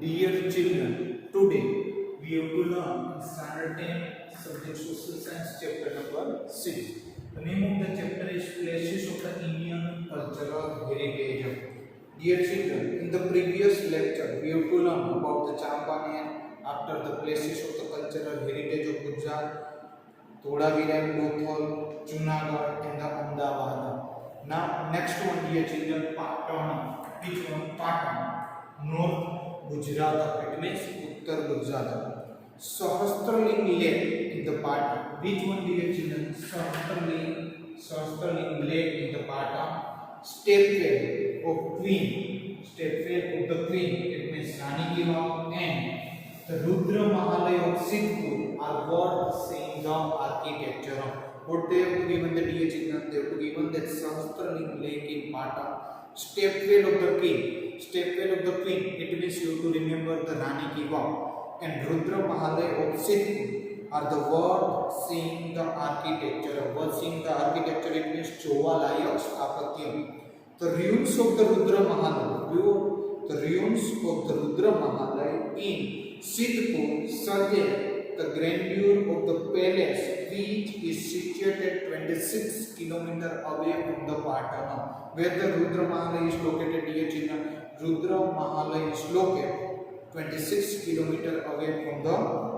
Dear children, today we have to learn standard 10 subject social science chapter number 6. The name of the chapter is Places of the Indian Cultural Heritage. Dear children, in the previous lecture we have to learn about the Champanian, after the places of the cultural heritage of Gujarat, Thodavira, Lothal, Junagadh and the Ahmedabad. Now next one, dear children, Patan. Which one? Patan. North Gujarat, it means Uttar Gujarat. Sahasraling Lake in the Patan. Which one, dear children? Sahasraling Lake in the Patan. Stepwell of Queen. Stepwell of the Queen, it means Rani Ki Vav. And the Rudra Mahalay of Sidhpur are what saying the architecture. What they have given the dear children? They have given that Sahasraling Lake in Patan. Stepwell of the King. Stepwell of the Queen, it means you have to remember the Rani Ki Vav. And Rudra Mahalay of Sidhpur are the word seeing the architecture. Word seeing the architecture, it means Chovalaya Sthapatyam. The ruins of the Rudra Mahalay, the ruins of the Rudra Mahalay in Sidhpur suggest the grandeur of the palace, which is situated 26 km away from the Patan. Where the Rudra Mahalay is located, dear children? Rudra Mahalay is located 26 km away from the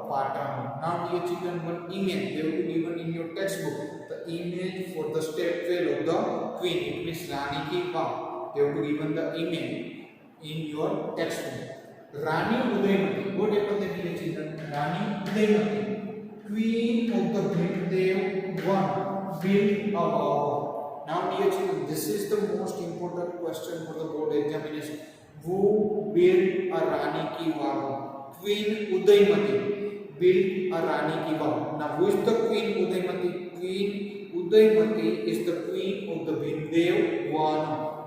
Patan. Now, dear children, one image they will be given in your textbook. The image for the stepwell of the Queen, it means Rani Ki Vav. They will be given the image in your textbook. Rani Udaymati. What happened there, dear children? Rani Udaymati, Queen of the Bhimdev I, built a vow. Now, dear children, this is the most important question for the board examination. Who built a Rani Ki Vav? Queen Udaymati built a Rani Ki Vav. Now, who is the Queen Udaymati? Queen Udaymati is the Queen of the Bhimdev I,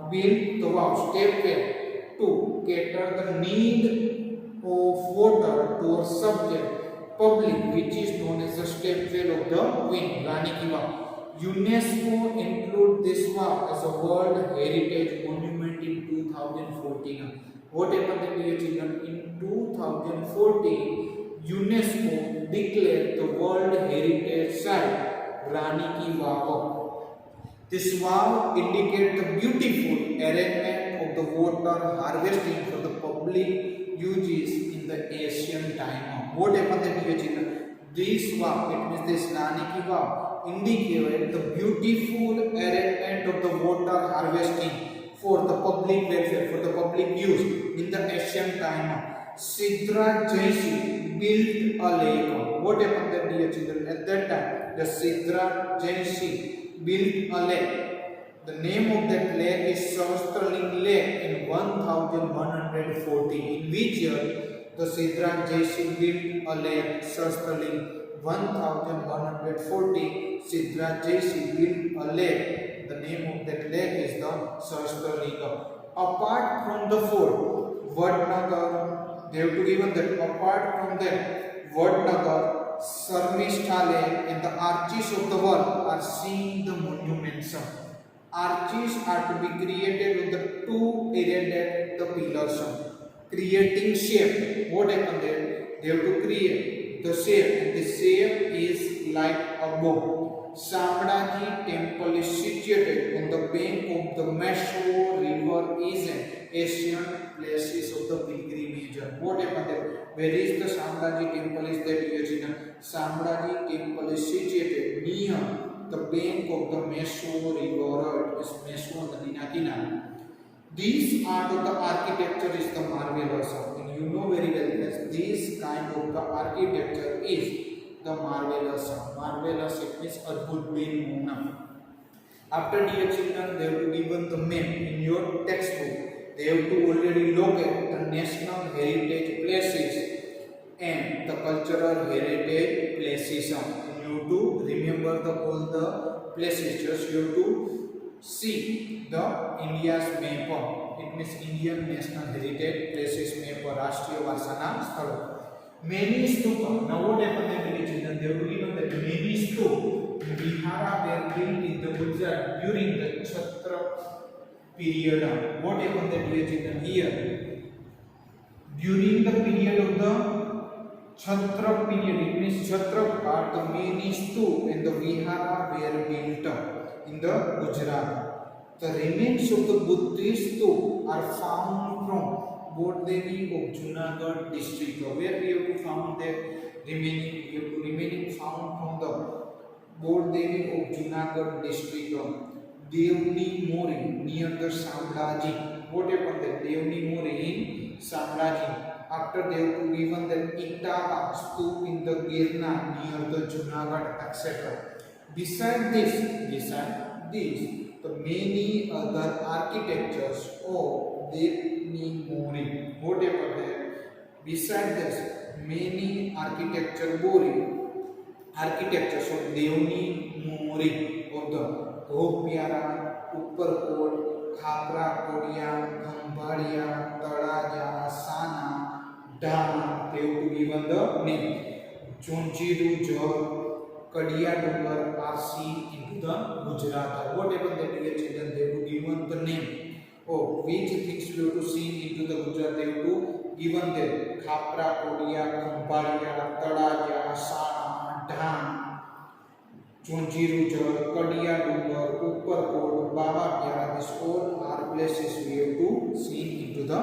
built the vow, stepwell, to cater the need of water to a subject public, which is known as the stepwell of the Queen, Rani Ki Vav. UNESCO include this vow as a World Heritage Monument in 2014. What happened, dear children? In 2014, UNESCO declared the World Heritage Site Rani Ki Vav. This vow indicates the beautiful arrangement of the water harvesting for the public uses in the ancient time. What happened, dear children? This vow, it means this Rani Ki Vav, indicate the beautiful arrangement of the water harvesting for the public welfare, for the public use in the ancient time. Sidra Jainsi built a lake. What happened there, dear children? At that time, the Sidra Jainsi built a lake. The name of that lake is Sahasraling Lake in 1140. In which year the Sidra Jainsi built a lake, Sahasraling? 1140, Sidra Jainsi built a lake. The name of that lake is the Sahasralinga. Apart from the fort, Vadnagar, they have to given that apart from that, Vadnagar, Sarmishta Lake and the arches of the wall are seeing the monuments. Arches are to be created with the two erected the pillars, creating shape. What happened there? They have to create the shape, and the shape is like a bow. Shambaji temple is situated on the bank of the Mysore river, is an ancient places of the pilgrimage. What happened there? Where is the Shambaji temple is there, dear children? Shambaji temple is situated near the bank of the Mysore river. It is Mysore Nadina Kinara. These art of the architecture is the marvelous. And you know very well that this kind of the architecture is the marvelous. Marvelous, it means Adbhut Bin Mona. After, dear children, they have to given the map in your textbook. They have to already locate the national heritage places and the cultural heritage places. You have to remember all the places. Just you have to see the India's map. It means Indian National Heritage Places map, Rashtriya Varsana Sthala. Many stupa. Now what happened there, dear children? They have given that many stupa in Bihar were built in the Gujarat during the Chhatra period. What happened there, dear children? Here during the period of the Chhatra period, it means Chhatra part, the many stup and the vihara were built in the Gujarat. The remains of the Buddhist stup are found from Bodh Devi of Junagadh district. Where we have to found the remaining found from the Bodh Devi of Junagadh district of Devni Mori near the Samlaji. What happened there? Devni Mori in Samlaji. After they have given the Itala stup in the Girna near the Junagadh, etc. Besides this, the many other architectures of Devni Mori. What happened there? Besides this, many architectures of Devni Mori of the Gopyara, Upperkot, Khapra Kodia, Khambhalia, Taraja, Sana, Dham, they have given the name. Chonjiru Jor, Kadia Dungar are seen into the Gujarat. What happened that dear children? They have given the name. Oh, which things we have to see into the Gujarat? They have to given them. Khapra Kodia, Khambhalia, Taraja, Sana, Dham, Chonjiru Jor, Kadia Dungar, Upperkot, Baba Pyara. These all are places we have to see into the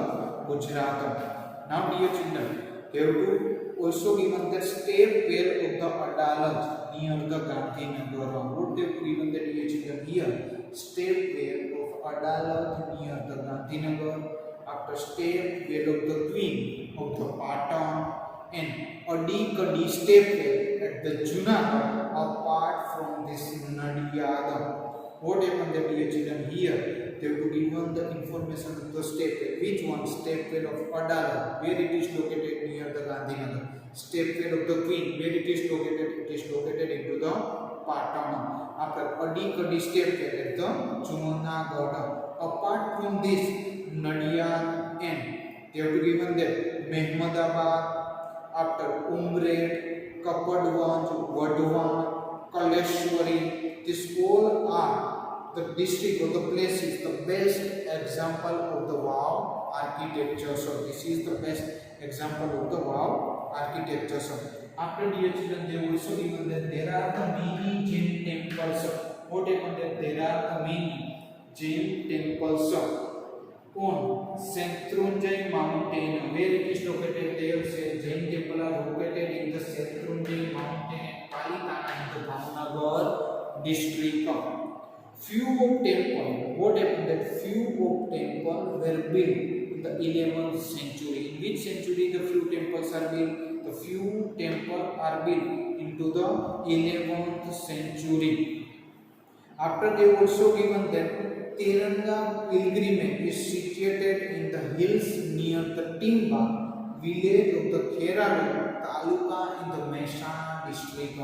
Gujarat. Now, dear children, they have to also given the step well of the Adalat near the Gandhinagar. What they have given the dear children here? Step well of Adalat near the Gandhinagar. After step well of the Queen of the Patan and Adi step well at the Junagadh apart from this Nadiyada. What happened there, dear children? Here they have to given the information of the step well. Which one? Step well of Adalat, where it is located near the Gandhinagar. Step well of the Queen, where it is located? It is located into the Patana. After Adi step well at the Junagadh. Apart from this, Nadia and they have to given them Mehmadabad. After Umred, Kapadwanj, Vadwan, Kaleshwari, this all are the district or the places, the best example of the wow architecture. So this is the best example of the wow architecture. So after dear children, they also given that there are the many Jain temples. What happened that there are the many Jain temples on Shatrunjay mountain. Where it is located? They have said Jain temple are located in the Shatrunjay mountain at Palitana in the Bhavnagar district. Few of temple. What happened that few of temple were built in the 11th century. In which century the few temples are built? The few temple are built into the 11th century. After they also given that Tiranga pilgrimage is situated in the hills near the Timba village of the Kheralu Taluka in the Mehsana district.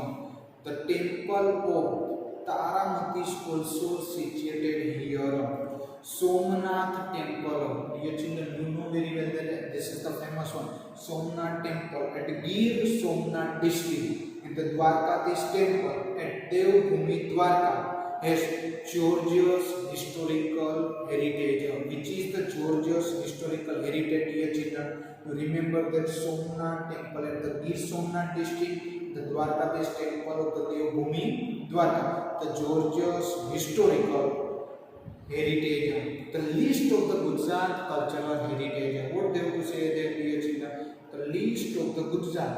The temple of Taramati is also situated here. Somnath temple, dear children, you know very well that this is the famous one. Somnath temple at Gir Somnath district, and the Dwarkadish temple at Devbhumi Dwarka has Georgia's historical heritage. Which is the Georgia's historical heritage, dear children? You remember that Somnath temple at the Gir Somnath district, the Dwarkadish temple of the Devbhumi Dwarka, the Georgia's historical heritage. The list of the Gujarat cultural heritage. What they have to say there, dear children? The list of the Gujarat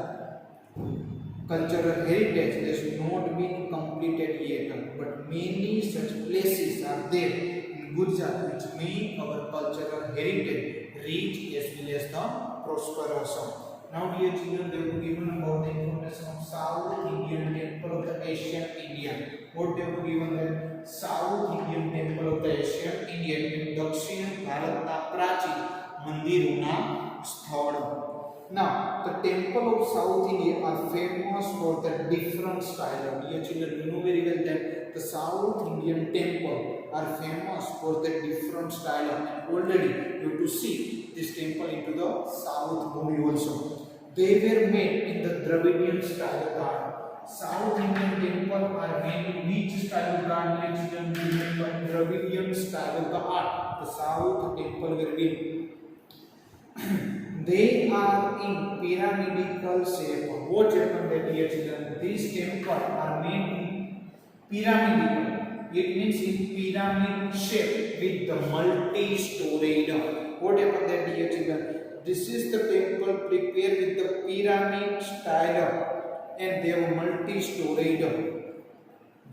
cultural heritage has not been completed yet, but many such places are there in Gujarat which make our cultural heritage rich as well as the prosperous. Now, dear children, they have given about the information of South Indian temple of the ancient India. What they have given that South Indian temple of the ancient India in Dakshin Bharatna Prachin Mandirona Sthal. Now, the temple of South India are famous for the different style. Dear children, you know very well that the South Indian temple are famous for the different style. And already you have to see this temple into the South Bhumi also. They were made in the Dravidian style of art. South Indian temple are made in which style of art? Dear children, remember Dravidian style of the art. The South temple were built they are in pyramidical shape. What happened there, dear children? These temples are made in pyramidical. It means in pyramid shape with the multi-storied. What happened there, dear children? This is the temple prepared with the pyramid style, and they were multi-storied.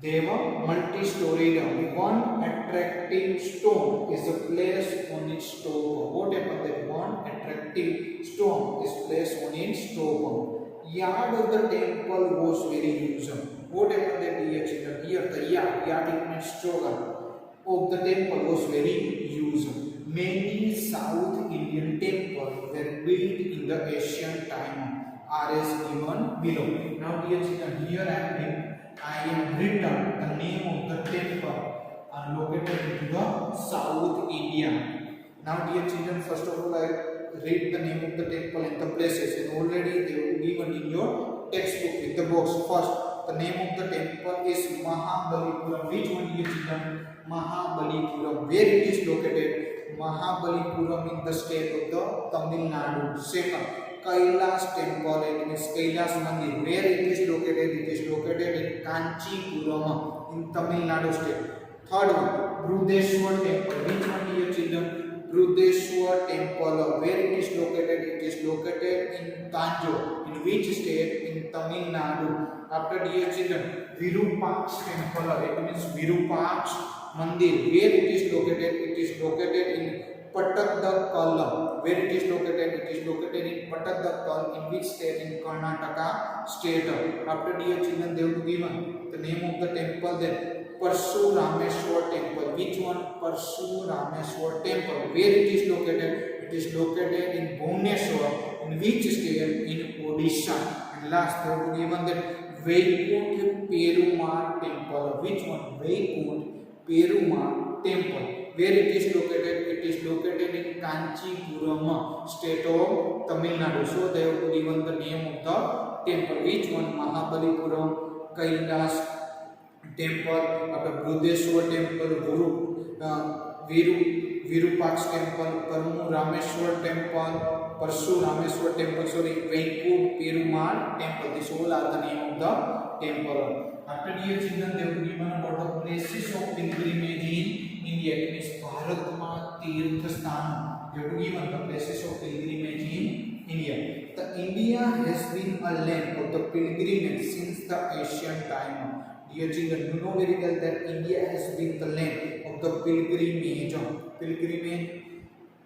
They were multi-storied. One attractive stone is placed on its top. What happened that one attractive stone is placed on its top? Yard of the temple was very huge. What happened that, dear children? Here the yard it means slogan of the temple was very huge. Many South Indian temples were built in the ancient time, are as given below. Now, dear children, here I am written the name of the temple are located in the South India. Now, dear children, first of all, I read the name of the temple and the places, and already they will be given in your textbook with the box. First, the name of the temple is Mahabalipuram. Which one, dear children? Mahabalipuram. Where it is located? Mahabalipuram in the state of the Tamil Nadu. Second, Kailash temple, it means Kailash Mandir. Where it is located? It is located in Kanchipuram in Tamil Nadu state. Third one, Brudeshwar temple. Which one, dear children? Brudeshwar temple. Where it is located? It is located in Tanjore. In which state? In Tamil Nadu. After, dear children, Virupaksha temple. It means Virupaksha Mandir. Where it is located? It is located in Patadakkal. Where it is located? It is located in Patadakkal. In which state? In Karnataka state. After, dear children, they will give the name of the temple. Then Parsurameshwar temple. Which one? Parsurameshwar temple. Where it is located? It is located in Bhubaneswar. In which state? In Odisha. And last, they will given that Vaikuntha Perumal temple. Which one? Vaikuntha Perumal temple. Where it is located? It is located in Kanchipuram, state of Tamil Nadu. So they have given the name of the temple. Which one? Mahabalipuram, Kailash temple, Brudeshwar temple, Virupaksha temple, Parsurameshwar temple, Vaikuntha Perumal temple. These all are the name of the temple. After, dear children, they will given about the places of pilgrimage in India. It means Bharatma Tirtha Sthan. They will given the places of pilgrimage in India. The India has been a land of the pilgrimage since the ancient time. Dear children, you know very well that India has been the land of the pilgrimage.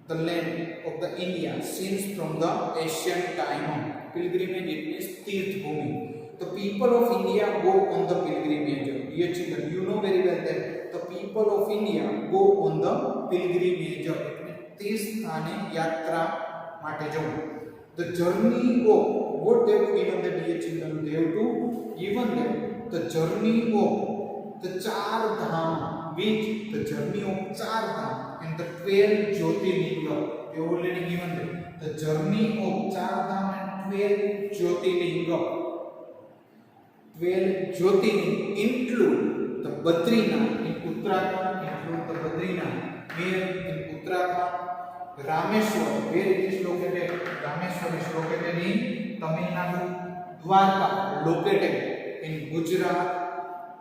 The land of the India since from the ancient time. Pilgrimage, it means Tirth Bhumi. The people of India go on the pilgrimage. Dear children, you know very well that the people of India go on the pilgrimage. તે સ્થાને યાત્રા માટે જવું. The journey of what they have given the, dear children? They have to given them the journey of the Char Dham. Which? The journey of Char Dham and the 12 Jyotirlinga. They already given them the journey of Char Dham and 12 Jyotirlinga. 12 Jyotirlinga include the Badrinath in Uttarakhand. Include the Badrinath where in Uttarakhand. Rameshwar, where it is located? Rameshwar is located in Tamil Nadu. Dwarka, located in Gujarat.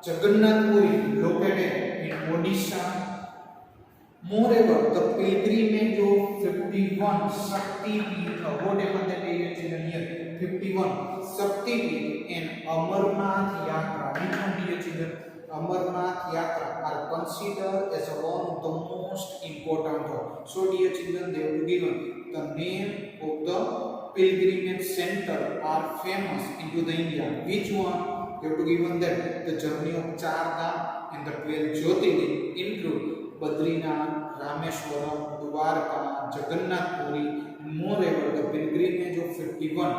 Jagannath Puri, located in Odisha. Moreover, the pilgrimage of 51 Shakti Peetha. What happened that area children here? 51 Shakti Peetha and Amarnath Yatra. Which one, dear children? Amarnath Yatra are considered as one of the most important. So, dear children, they have given the name of the pilgrimage center are famous into the India. Which one? They have given them the journey of Char Dham and the 12 Jyotirlinga include Badrinath, Rameshwaram, Dwarka, Jagannath Puri. Moreover, the pilgrimage of 51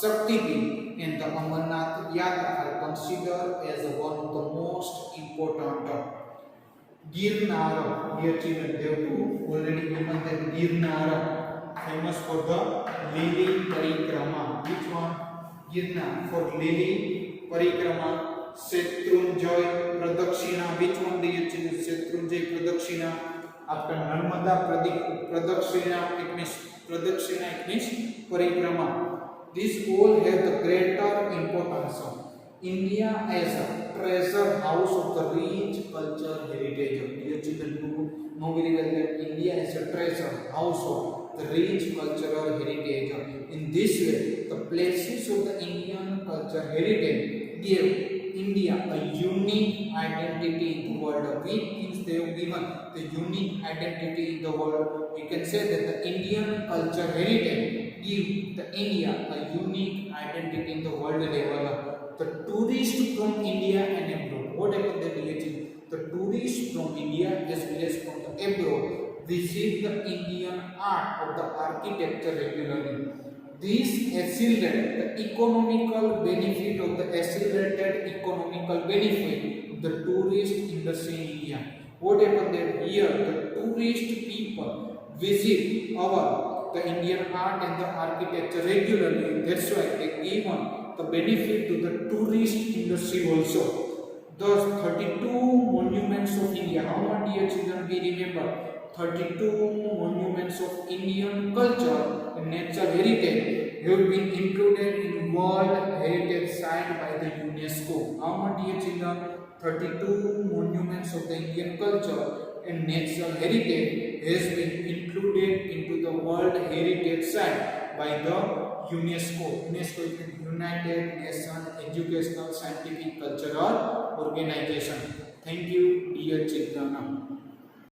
Shakti Peeth and the Amarnath Yatra are considered as one of the most important. Girnar, dear children, they have already given that Girnar, famous for the Lily Parikrama. Which one? Girnar for Lily Parikrama. Shatrunjay Pradakshina. Which one, dear children? Shatrunjay Pradakshina. After Narmada Pradakshina, it means Parikrama. These all have the greater importance. India as a treasure house of the rich culture heritage. Dear children, you know very well that India is a treasure house of the rich cultural heritage. In this way, the places of the Indian culture heritage give India a unique identity in the world. Which means they have given the unique identity in the world. We can say that the Indian culture heritage give the India a unique identity in the world level. The tourists from India and abroad. What happened that the tourists from India as well as from the abroad visit the Indian art of the architecture regularly. This accelerated the economical benefit of the accelerated economical benefit of the tourist industry in India. What happened that here the tourist people visit our the Indian art and the architecture regularly. That's why they given the benefit to the tourist industry also. Thus 32 monuments of India. How much, dear children, we remember? 32 monuments of Indian culture and natural heritage have been included in World Heritage Site by the UNESCO. How much, dear children? 32 monuments of the Indian culture and natural heritage has been included into the World Heritage Site by the UNESCO. UNESCO is the United Nations Educational, Scientific, Cultural Organization. Thank you, dear children.